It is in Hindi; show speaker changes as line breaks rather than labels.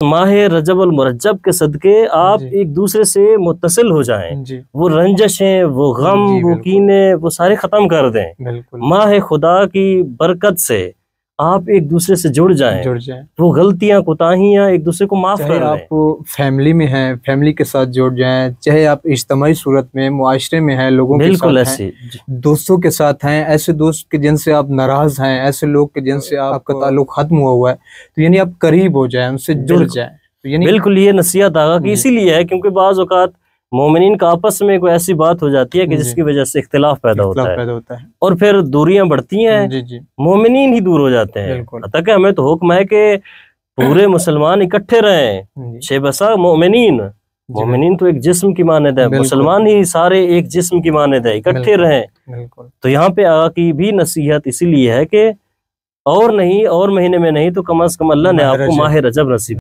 माह रजब अल मुरज्जब के सदके आप एक दूसरे से मुत्तसिल हो जाएं, वो रंजशें, वो गम, वो कीने, वो सारे खत्म कर दें। माह खुदा की बरकत से आप एक दूसरे से जुड़ जाएं, वो गलतियां, कोताहियां एक दूसरे को माफ कर दें।
आप फैमिली में हैं, फैमिली के साथ जुड़ जाएं, चाहे आप इज्तिमाई सूरत में मुआशरे में हैं, लोगों के साथ हैं, दोस्तों के साथ हैं, ऐसे दोस्त के जिनसे आप नाराज हैं, ऐसे लोग के जिनसे आपका ताल्लुक खत्म हुआ है, तो यानी आप करीब हो जाएं, उनसे जुड़ जाएं। तो यानी
बिल्कुल ये नसीहत आगा की इसीलिए है क्योंकि बाज़ औक़ात मोमिनीन का आपस में कोई ऐसी बात हो जाती है कि जिसकी वजह से इख्तिलाफ पैदा होता है और फिर दूरियां बढ़ती हैं, मोमिनीन ही दूर हो जाते हैं। हत्ता कि हमें तो हुक्म है कि पूरे मुसलमान इकट्ठे रहें, शेबसा मोमिनीन, मोमिनीन तो एक जिस्म की मानद है, मुसलमान ही सारे एक जिस्म की मानद है, इकट्ठे रहें। तो यहाँ पे आगा की भी नसीहत इसीलिए है कि और नहीं, और महीने में नहीं तो कम अज कम अल्लाह ने आपको माह रजब नसीब